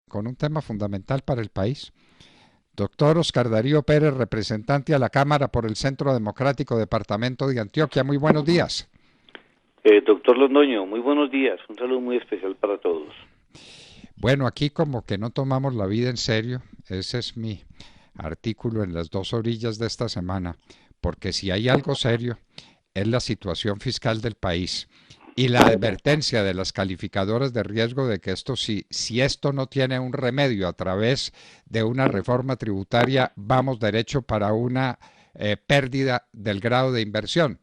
con un tema fundamental para el país. Doctor Oscar Darío Pérez, representante a la Cámara por el Centro Democrático Departamento de Antioquia. Muy buenos días. Doctor Londoño, muy buenos días. Un saludo muy especial para todos. Bueno, aquí como que no tomamos la vida en serio. Ese es mi artículo en las dos orillas de esta semana. Porque si hay algo serio, es la situación fiscal del país y la advertencia de las calificadoras de riesgo de que esto si esto no tiene un remedio a través de una reforma tributaria, vamos derecho para una pérdida del grado de inversión.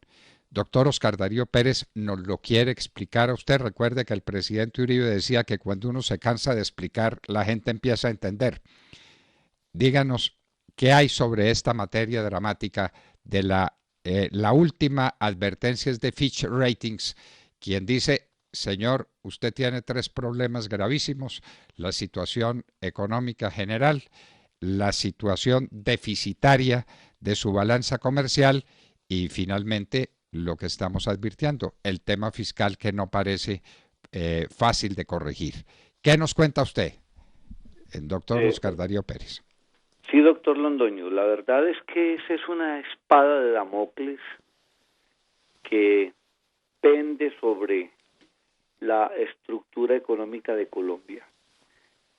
Doctor Oscar Darío Pérez nos lo quiere explicar a usted. Recuerde que el presidente Uribe decía que cuando uno se cansa de explicar, la gente empieza a entender. Díganos qué hay sobre esta materia dramática de la última advertencia es de Fitch Ratings, quien dice, señor, usted tiene tres problemas gravísimos: la situación económica general, la situación deficitaria de su balanza comercial y finalmente lo que estamos advirtiendo, el tema fiscal que no parece fácil de corregir. ¿Qué nos cuenta usted, el doctor Eh, Oscar Darío Pérez? sí, doctor Londoño, la verdad es que esa es una espada de Damocles que pende sobre la estructura económica de Colombia.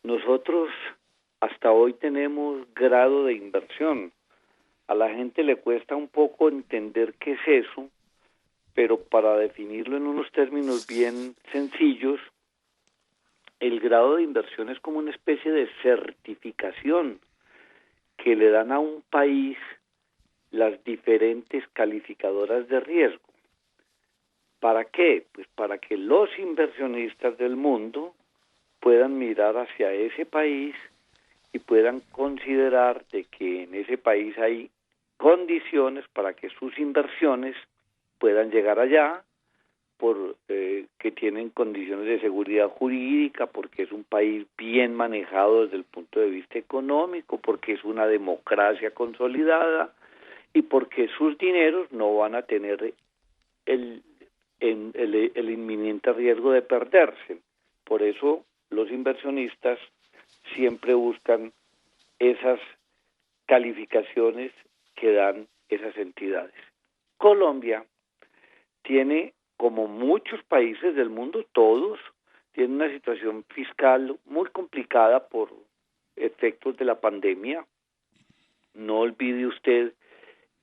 Nosotros hasta hoy tenemos grado de inversión. A la gente le cuesta un poco entender qué es eso, pero para definirlo en unos términos bien sencillos, el grado de inversión es como una especie de certificación que le dan a un país las diferentes calificadoras de riesgo. ¿Para qué? Pues para que los inversionistas del mundo puedan mirar hacia ese país y puedan considerar de que en ese país hay condiciones para que sus inversiones puedan llegar allá, por que tienen condiciones de seguridad jurídica, porque es un país bien manejado desde el punto de vista económico, porque es una democracia consolidada y porque sus dineros no van a tener el, el inminente riesgo de perderse. Por eso los inversionistas siempre buscan esas calificaciones que dan esas entidades. Colombia tiene, como muchos países del mundo, todos, tiene una situación fiscal muy complicada por efectos de la pandemia. No olvide usted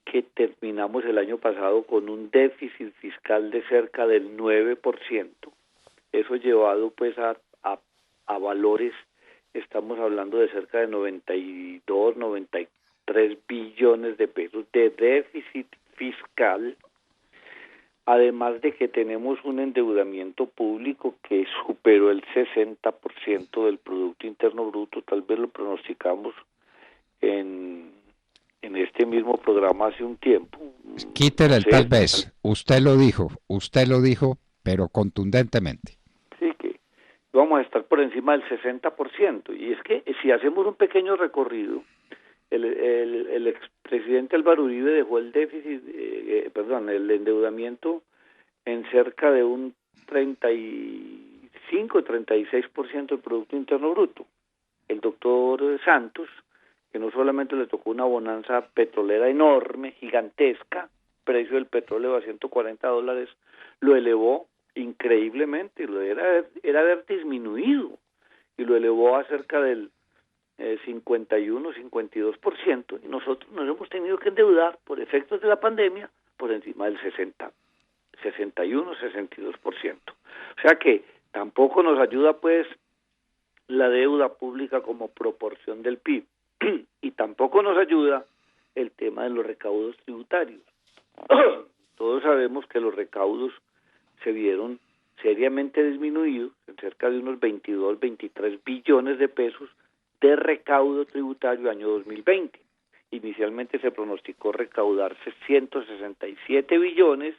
que terminamos el año pasado con un déficit fiscal de cerca del 9%. Eso llevado pues a valores, estamos hablando de cerca de 92, 93 billones de pesos de déficit fiscal. Además de que tenemos un endeudamiento público que superó el 60% del Producto Interno Bruto, tal vez lo pronosticamos en este mismo programa hace un tiempo, Quítele no el tal sé, vez. Usted lo dijo, pero contundentemente. sí que vamos a estar por encima del 60%. Y es que si hacemos un pequeño recorrido, el expresidente Álvaro Uribe dejó el déficit, el endeudamiento en cerca de un 35-36% del Producto Interno Bruto. El doctor Santos, que no solamente le tocó una bonanza petrolera enorme, gigantesca, precio del petróleo a $140, lo elevó increíblemente, era haber disminuido, y lo elevó a cerca del 51-52%, y nosotros nos hemos tenido que endeudar por efectos de la pandemia por encima del 61-62%. O sea que tampoco nos ayuda pues la deuda pública como proporción del PIB y tampoco nos ayuda el tema de los recaudos tributarios. Todos sabemos que los recaudos se vieron seriamente disminuidos en cerca de unos 22, 23 billones de pesos de recaudo tributario año 2020. Inicialmente se pronosticó recaudarse 167 billones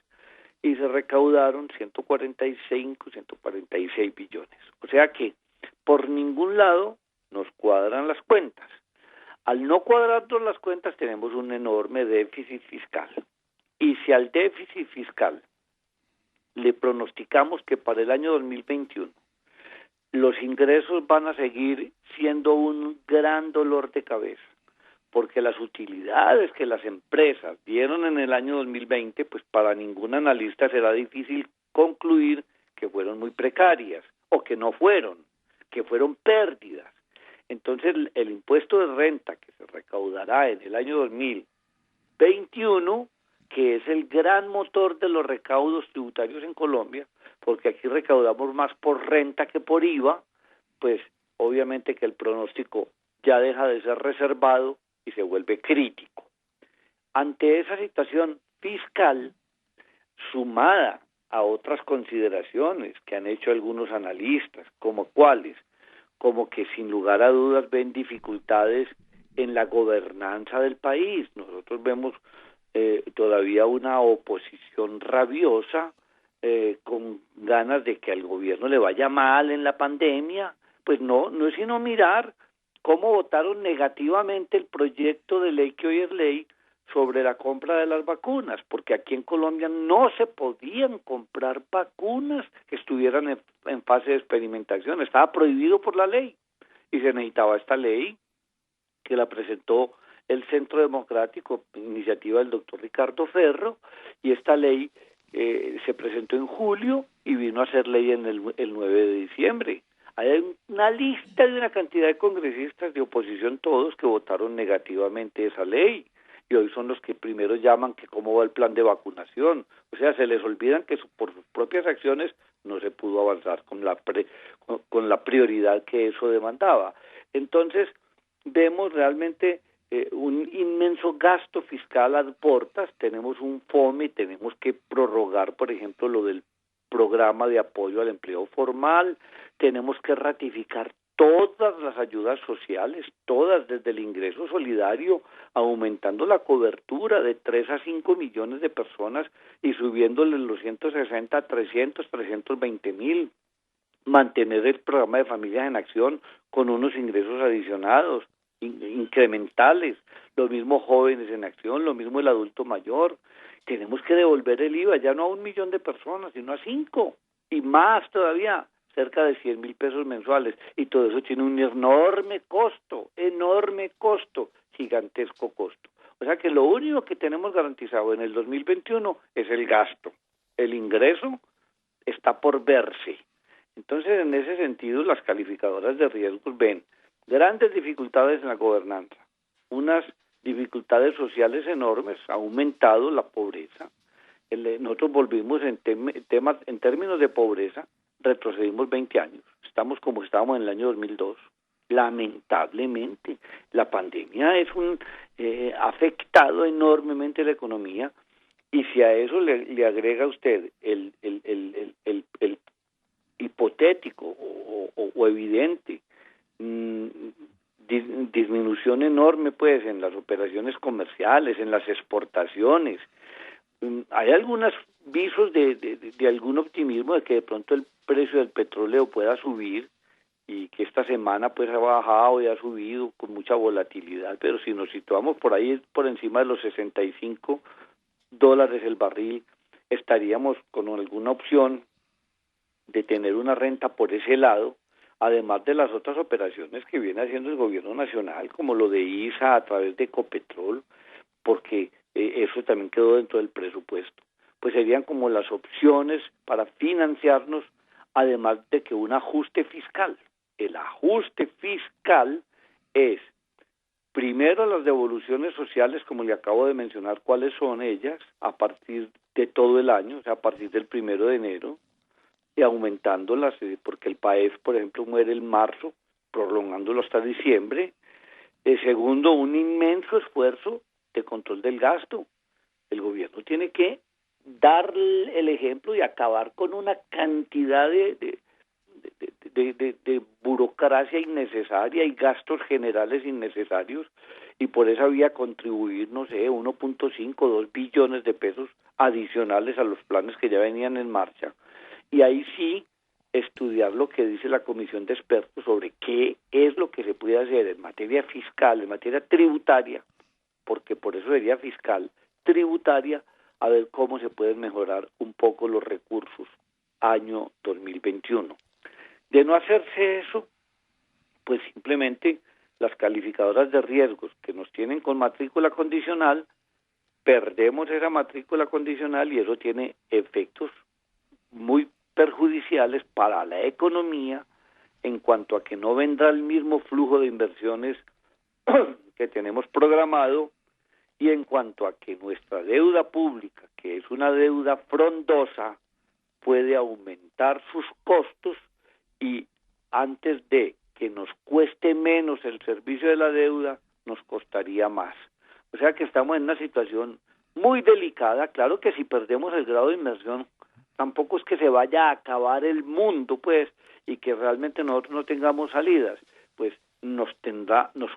y se recaudaron 145, 146 billones. O sea que por ningún lado nos cuadran las cuentas. Al no cuadrarnos las cuentas tenemos un enorme déficit fiscal. Y si al déficit fiscal le pronosticamos que para el año 2021 los ingresos van a seguir siendo un gran dolor de cabeza, porque las utilidades que las empresas dieron en el año 2020, pues para ningún analista será difícil concluir que fueron muy precarias o que no fueron, que fueron pérdidas. Entonces el impuesto de renta que se recaudará en el año 2021, que es el gran motor de los recaudos tributarios en Colombia, porque aquí recaudamos más por renta que por IVA, pues obviamente que el pronóstico ya deja de ser reservado y se vuelve crítico. Ante esa situación fiscal, sumada a otras consideraciones que han hecho algunos analistas, como cuáles, como que sin lugar a dudas ven dificultades en la gobernanza del país. Nosotros vemos todavía una oposición rabiosa, con ganas de que al gobierno le vaya mal en la pandemia. Pues no es sino mirar cómo votaron negativamente el proyecto de ley que hoy es ley sobre la compra de las vacunas, porque aquí en Colombia no se podían comprar vacunas que estuvieran en fase de experimentación, estaba prohibido por la ley y se necesitaba esta ley que la presentó el Centro Democrático, iniciativa del doctor Ricardo Ferro, y esta ley se presentó en julio y vino a ser ley en el 9 de diciembre. Hay una lista de una cantidad de congresistas de oposición, todos que votaron negativamente esa ley, y hoy son los que primero llaman que cómo va el plan de vacunación. O sea, se les olvidan que por sus propias acciones no se pudo avanzar con la prioridad que eso demandaba. Entonces, vemos realmente un inmenso gasto fiscal a portas. Tenemos un FOME, tenemos que prorrogar, por ejemplo, lo del programa de apoyo al empleo formal, tenemos que ratificar todas las ayudas sociales, todas, desde el ingreso solidario, aumentando la cobertura de 3 a 5 millones de personas y subiéndole los 160 a 320 mil, mantener el programa de Familias en Acción con unos ingresos adicionados, incrementales, lo mismo Jóvenes en Acción, lo mismo el adulto mayor. Tenemos que devolver el IVA ya no a 1 millón de personas, sino a 5, y más todavía, cerca de 100.000 pesos mensuales, y todo eso tiene un enorme costo, gigantesco costo. O sea que lo único que tenemos garantizado en el 2021 es el gasto. El ingreso está por verse. Entonces, en ese sentido, las calificadoras de riesgos ven grandes dificultades en la gobernanza, unas dificultades sociales enormes, ha aumentado la pobreza. Nosotros volvimos en términos de pobreza, retrocedimos 20 años. Estamos como estábamos en el año 2002. Lamentablemente, la pandemia ha afectado enormemente la economía, y si a eso le agrega usted el hipotético o evidente disminución enorme pues en las operaciones comerciales, en las exportaciones, hay algunos visos de algún optimismo de que de pronto el precio del petróleo pueda subir, y que esta semana pues ha bajado y ha subido con mucha volatilidad, pero si nos situamos por ahí por encima de los $65 el barril, estaríamos con alguna opción de tener una renta por ese lado, además de las otras operaciones que viene haciendo el gobierno nacional, como lo de ISA a través de Ecopetrol, porque eso también quedó dentro del presupuesto. Pues serían como las opciones para financiarnos, además de que un ajuste fiscal. El ajuste fiscal es, primero, las devoluciones sociales, como le acabo de mencionar cuáles son ellas, a partir de todo el año, o sea, a partir del 1 de enero, y aumentándolas, porque el PAEF, por ejemplo, muere en marzo, prolongándolo hasta diciembre. Segundo, un inmenso esfuerzo de control del gasto. El gobierno tiene que dar el ejemplo y acabar con una cantidad de burocracia innecesaria y gastos generales innecesarios, y por esa vía contribuir, 1.5, 2 billones de pesos adicionales a los planes que ya venían en marcha. Y ahí sí estudiar lo que dice la comisión de expertos sobre qué es lo que se puede hacer en materia fiscal, en materia tributaria, porque por eso sería fiscal, tributaria, a ver cómo se pueden mejorar un poco los recursos año 2021. De no hacerse eso, pues simplemente las calificadoras de riesgos que nos tienen con matrícula condicional, perdemos esa matrícula condicional y eso tiene efectos muy perjudiciales para la economía en cuanto a que no vendrá el mismo flujo de inversiones que tenemos programado y en cuanto a que nuestra deuda pública, que es una deuda frondosa, puede aumentar sus costos y antes de que nos cueste menos el servicio de la deuda, nos costaría más. O sea que estamos en una situación muy delicada. Claro que si perdemos el grado de inversión, tampoco es que se vaya a acabar el mundo, pues, y que realmente nosotros no tengamos salidas. Pues nos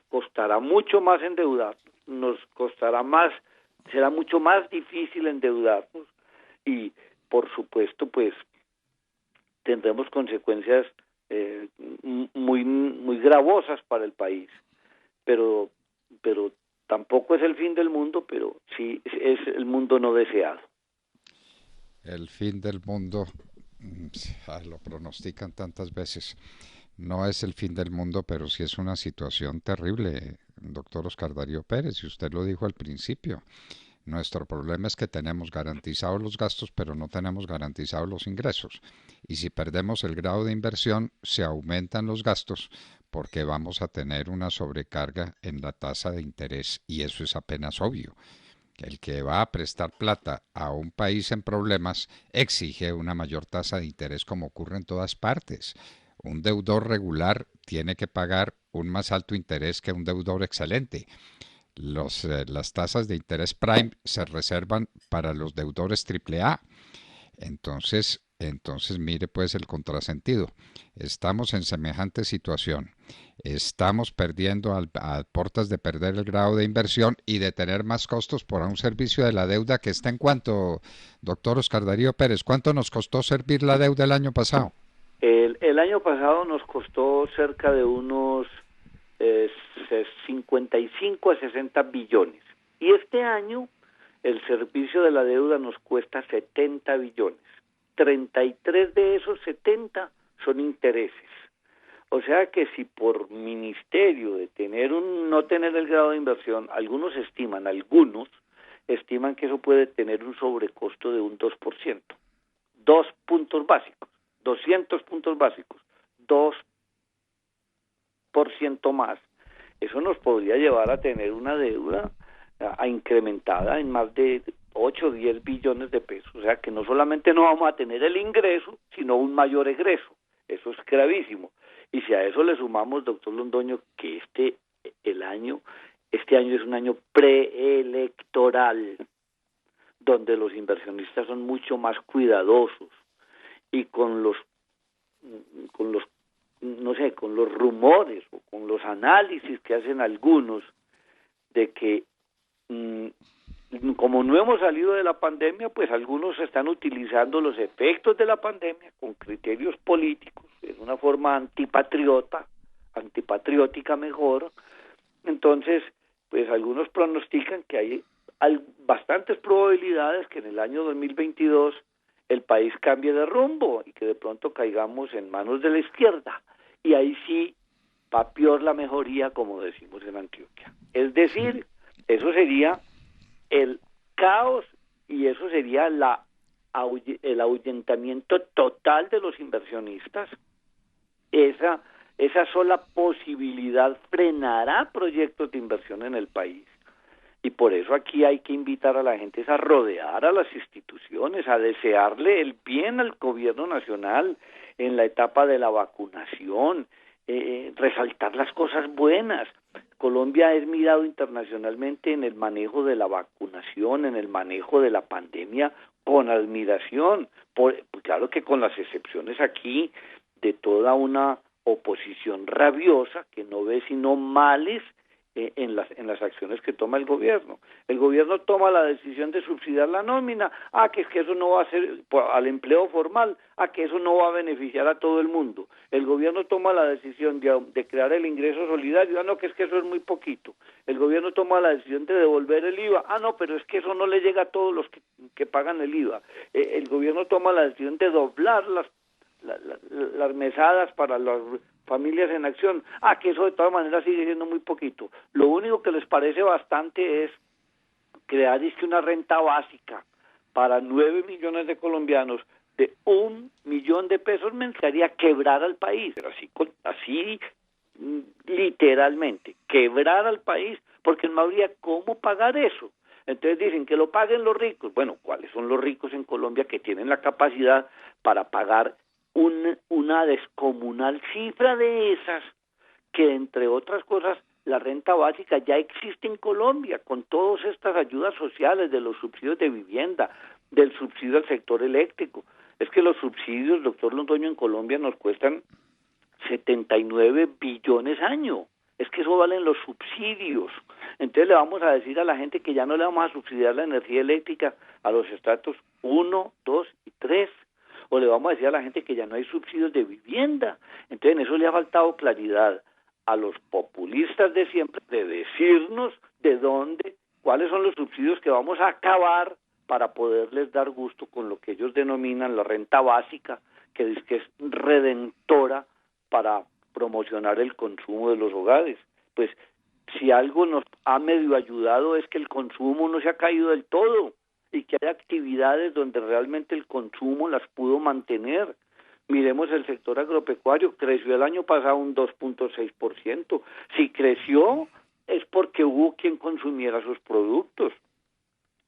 costará mucho más endeudarnos, nos costará más, será mucho más difícil endeudarnos y, por supuesto, pues, tendremos consecuencias muy gravosas para el país, pero tampoco es el fin del mundo, pero sí es el mundo no deseado. El fin del mundo, lo pronostican tantas veces. No es el fin del mundo, pero sí es una situación terrible, doctor Oscar Darío Pérez, y usted lo dijo al principio. Nuestro problema es que tenemos garantizados los gastos, pero no tenemos garantizados los ingresos. Y si perdemos el grado de inversión, se aumentan los gastos porque vamos a tener una sobrecarga en la tasa de interés. Y eso es apenas obvio. El que va a prestar plata a un país en problemas exige una mayor tasa de interés como ocurre en todas partes. Un deudor regular tiene que pagar un más alto interés que un deudor excelente. Las tasas de interés prime se reservan para los deudores AAA. Entonces mire pues el contrasentido. Estamos en semejante situación. Estamos perdiendo a portas de perder el grado de inversión y de tener más costos por un servicio de la deuda que está en cuanto, doctor Oscar Darío Pérez, ¿cuánto nos costó servir la deuda el año pasado? El año pasado nos costó cerca de unos 55 a 60 billones. Y este año el servicio de la deuda nos cuesta 70 billones. 33 de esos 70 son intereses. O sea que si por ministerio de no tener el grado de inversión, algunos estiman que eso puede tener un sobrecosto de un 2%. 2 puntos básicos, 200 puntos básicos, 2% más. Eso nos podría llevar a tener una deuda incrementada en más de 8 o 10 billones de pesos. O sea que no solamente no vamos a tener el ingreso, sino un mayor egreso. Eso es gravísimo. Y si a eso le sumamos, doctor Londoño, que este año es un año preelectoral, donde los inversionistas son mucho más cuidadosos y con los rumores o con los análisis que hacen algunos de que como no hemos salido de la pandemia, pues algunos están utilizando los efectos de la pandemia con criterios políticos, en una forma antipatriótica mejor. Entonces, pues algunos pronostican que hay bastantes probabilidades que en el año 2022 el país cambie de rumbo y que de pronto caigamos en manos de la izquierda. Y ahí sí va peor la mejoría, como decimos en Antioquia. Es decir, eso sería el caos y eso sería el ahuyentamiento total de los inversionistas. Esa sola posibilidad frenará proyectos de inversión en el país. Y por eso aquí hay que invitar a la gente a rodear a las instituciones, a desearle el bien al gobierno nacional en la etapa de la vacunación, resaltar las cosas buenas. Colombia es mirado internacionalmente en el manejo de la vacunación, en el manejo de la pandemia, con admiración. Claro que con las excepciones aquí de toda una oposición rabiosa que no ve sino males en las acciones que toma el gobierno. El gobierno toma la decisión de subsidiar la nómina, que es que eso no va a ser al empleo formal, que eso no va a beneficiar a todo el mundo. El gobierno toma la decisión de crear el ingreso solidario, no, que es que eso es muy poquito. El gobierno toma la decisión de devolver el IVA, no, pero es que eso no le llega a todos los que pagan el IVA. El gobierno toma la decisión de doblar las mesadas para las familias en acción. Que eso de todas maneras sigue siendo muy poquito. Lo único que les parece bastante es crear una renta básica para 9 millones de colombianos de 1.000.000 de pesos mensuales, haría quebrar al país, pero así literalmente, quebrar al país, porque no habría cómo pagar eso. Entonces dicen que lo paguen los ricos. Bueno, ¿cuáles son los ricos en Colombia que tienen la capacidad para pagar una descomunal cifra de esas, que entre otras cosas la renta básica ya existe en Colombia, con todas estas ayudas sociales, de los subsidios de vivienda, del subsidio al sector eléctrico? Es que los subsidios, doctor Londoño, en Colombia nos cuestan 79 billones año. Es que eso valen los subsidios. Entonces le vamos a decir a la gente que ya no le vamos a subsidiar la energía eléctrica a los estratos 1, 2 y 3. O le vamos a decir a la gente que ya no hay subsidios de vivienda. Entonces en eso le ha faltado claridad a los populistas de siempre, de decirnos de dónde, cuáles son los subsidios que vamos a acabar para poderles dar gusto con lo que ellos denominan la renta básica, que es redentora para promocionar el consumo de los hogares. Pues si algo nos ha medio ayudado es que el consumo no se ha caído del todo y que hay actividades donde realmente el consumo las pudo mantener. Miremos el sector agropecuario, creció el año pasado un 2.6%. Si creció es porque hubo quien consumiera sus productos.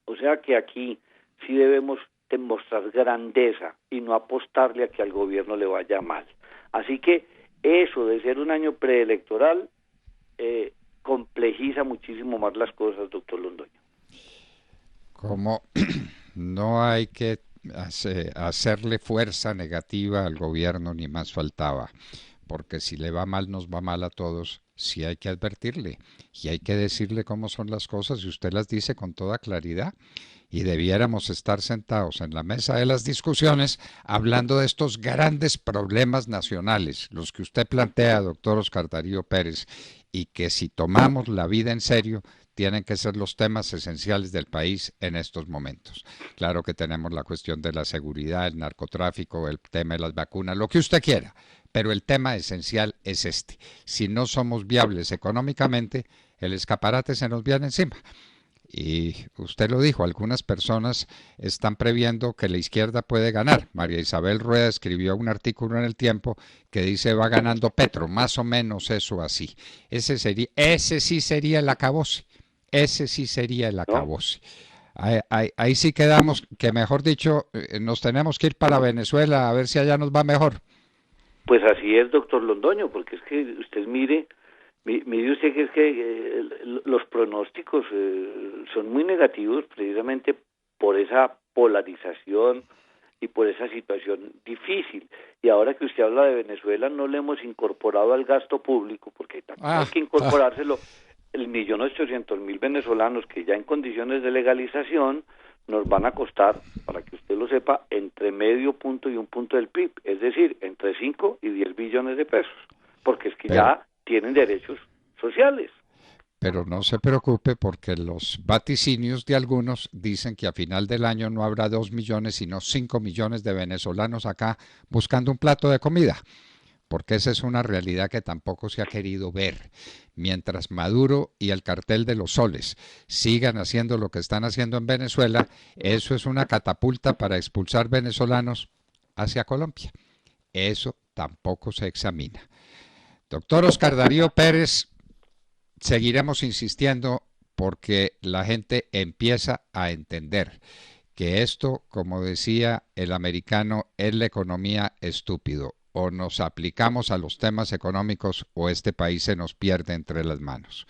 O sea que aquí sí debemos demostrar grandeza y no apostarle a que al gobierno le vaya mal. Así que eso de ser un año preelectoral complejiza muchísimo más las cosas, doctor Londoño. Como no hay que hacerle fuerza negativa al gobierno, ni más faltaba, porque si le va mal, nos va mal a todos. Sí hay que advertirle y hay que decirle cómo son las cosas, y usted las dice con toda claridad, y debiéramos estar sentados en la mesa de las discusiones hablando de estos grandes problemas nacionales, los que usted plantea, doctor Oscar Darío Pérez, y que si tomamos la vida en serio, tienen que ser los temas esenciales del país en estos momentos. Claro que tenemos la cuestión de la seguridad, el narcotráfico, el tema de las vacunas, lo que usted quiera, pero el tema esencial es este. Si no somos viables económicamente, el escaparate se nos viene encima. Y usted lo dijo, algunas personas están previendo que la izquierda puede ganar. María Isabel Rueda escribió un artículo en El Tiempo que dice va ganando Petro, más o menos eso así. Ese sí sería el acabose. Ese sí sería el acabose. Ahí sí quedamos, que mejor dicho, nos tenemos que ir para Venezuela a ver si allá nos va mejor. Pues así es, doctor Londoño, porque es que usted mire usted que es que los pronósticos son muy negativos precisamente por esa polarización y por esa situación difícil. Y ahora que usted habla de Venezuela, no le hemos incorporado al gasto público, porque también hay que incorporárselo. 1.800.000 venezolanos que ya en condiciones de legalización nos van a costar, para que usted lo sepa, entre medio punto y un punto del PIB, es decir, entre 5 y 10 billones de pesos, porque es que ya tienen derechos sociales. Pero no se preocupe, porque los vaticinios de algunos dicen que a final del año no habrá 2 millones, sino 5 millones de venezolanos acá buscando un plato de comida, porque esa es una realidad que tampoco se ha querido ver. Mientras Maduro y el cartel de los soles sigan haciendo lo que están haciendo en Venezuela, eso es una catapulta para expulsar venezolanos hacia Colombia. Eso tampoco se examina. Doctor Oscar Darío Pérez, seguiremos insistiendo porque la gente empieza a entender que esto, como decía el americano, es la economía estúpido. O nos aplicamos a los temas económicos o este país se nos pierde entre las manos.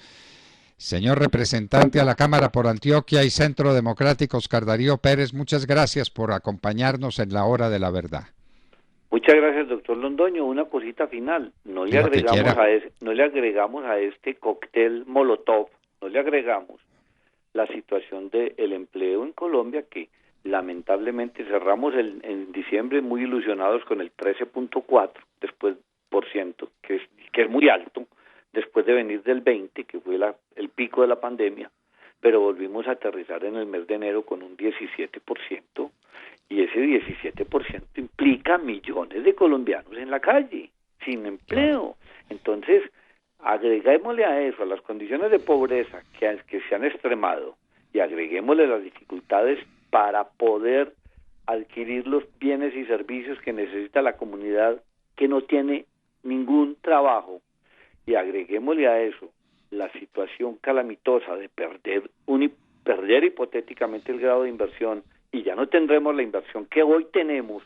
Señor representante a la Cámara por Antioquia y Centro Democrático, Oscar Darío Pérez, muchas gracias por acompañarnos en la hora de la verdad. Muchas gracias, doctor Londoño. Una cosita final. No le agregamos a este cóctel Molotov, no le agregamos la situación del empleo en Colombia, que lamentablemente cerramos en diciembre muy ilusionados con el 13.4 después por ciento, que es muy alto, después de venir del 20, que fue el pico de la pandemia, pero volvimos a aterrizar en el mes de enero con un 17%, Y ese 17% implica millones de colombianos en la calle, sin empleo. Entonces, agreguémosle a eso, a las condiciones de pobreza que se han extremado, y agreguémosle las dificultades para poder adquirir los bienes y servicios que necesita la comunidad que no tiene ningún trabajo, y agreguémosle a eso la situación calamitosa de perder hipotéticamente el grado de inversión, y ya no tendremos la inversión que hoy tenemos.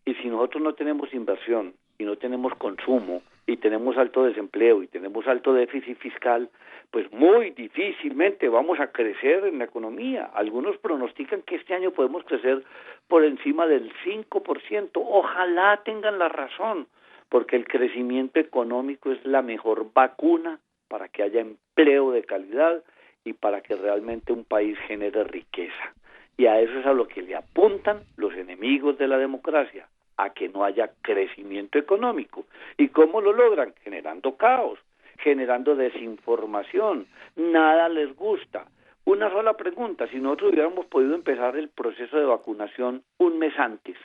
Y si nosotros no tenemos inversión y no tenemos consumo y tenemos alto desempleo y tenemos alto déficit fiscal, pues muy difícilmente vamos a crecer en la economía. Algunos pronostican que este año podemos crecer por encima del 5%. Ojalá tengan la razón, porque el crecimiento económico es la mejor vacuna para que haya empleo de calidad y para que realmente un país genere riqueza. Y a eso es a lo que le apuntan los enemigos de la democracia, a que no haya crecimiento económico. ¿Y cómo lo logran? Generando caos, generando desinformación. Nada les gusta. Una sola pregunta: si nosotros hubiéramos podido empezar el proceso de vacunación un mes antes,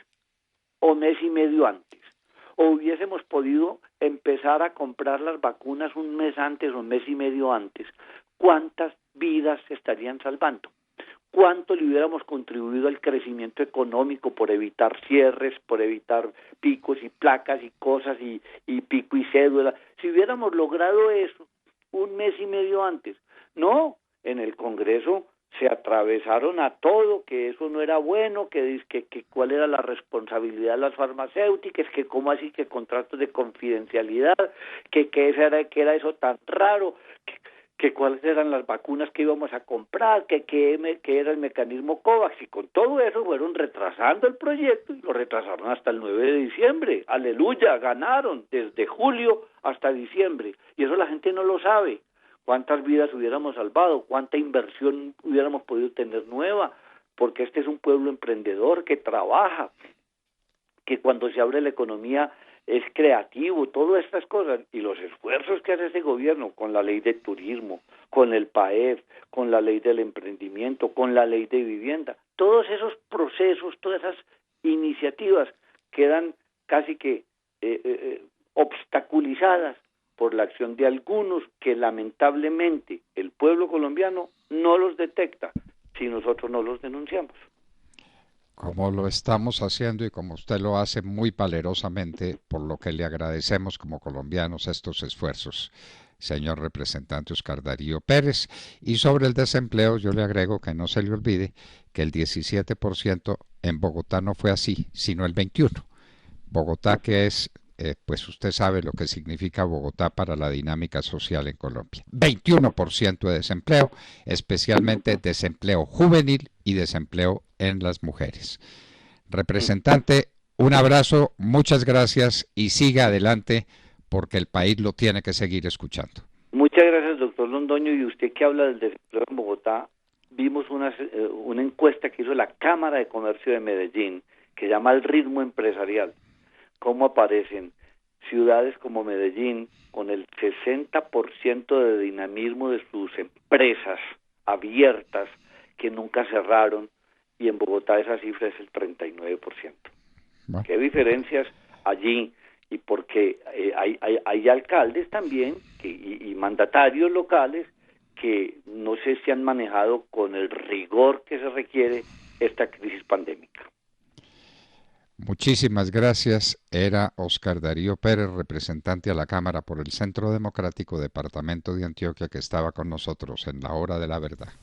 o mes y medio antes, o hubiésemos podido empezar a comprar las vacunas un mes antes o un mes y medio antes, ¿cuántas vidas se estarían salvando? ¿Cuánto le hubiéramos contribuido al crecimiento económico por evitar cierres, por evitar picos y placas y cosas y pico y cédula? Si hubiéramos logrado eso un mes y medio antes. No, en el Congreso se atravesaron a todo, que eso no era bueno, que cuál era la responsabilidad de las farmacéuticas, que cómo así, que contratos de confidencialidad, que era eso tan raro, que cuáles eran las vacunas que íbamos a comprar, que era el mecanismo COVAX, y con todo eso fueron retrasando el proyecto y lo retrasaron hasta el 9 de diciembre. Aleluya, ganaron desde julio hasta diciembre, y eso la gente no lo sabe. ¿Cuántas vidas hubiéramos salvado? ¿Cuánta inversión hubiéramos podido tener nueva? Porque este es un pueblo emprendedor que trabaja, que cuando se abre la economía es creativo, todas estas cosas, y los esfuerzos que hace este gobierno con la ley de turismo, con el PAEF, con la ley del emprendimiento, con la ley de vivienda, todos esos procesos, todas esas iniciativas quedan casi que obstaculizadas por la acción de algunos que lamentablemente el pueblo colombiano no los detecta si nosotros no los denunciamos. Como lo estamos haciendo y como usted lo hace muy valerosamente, por lo que le agradecemos como colombianos estos esfuerzos, señor representante Oscar Darío Pérez. Y sobre el desempleo, yo le agrego que no se le olvide que el 17% en Bogotá no fue así, sino el 21%. Bogotá, que es, pues usted sabe lo que significa Bogotá para la dinámica social en Colombia. 21% de desempleo, especialmente desempleo juvenil y desempleo en las mujeres. Representante, un abrazo, muchas gracias y siga adelante porque el país lo tiene que seguir escuchando. Muchas gracias, doctor Londoño. Y usted que habla del desempleo en Bogotá, vimos una encuesta que hizo la Cámara de Comercio de Medellín, que se llama El Ritmo Empresarial. Cómo aparecen ciudades como Medellín con el 60% de dinamismo de sus empresas abiertas que nunca cerraron, y en Bogotá esa cifra es el 39%. Bueno. ¿Qué diferencias allí? Y porque hay alcaldes también y mandatarios locales que no sé si han manejado con el rigor que se requiere esta crisis pandémica. Muchísimas gracias. Era Oscar Darío Pérez, representante a la Cámara por el Centro Democrático, Departamento de Antioquia, que estaba con nosotros en la Hora de la Verdad.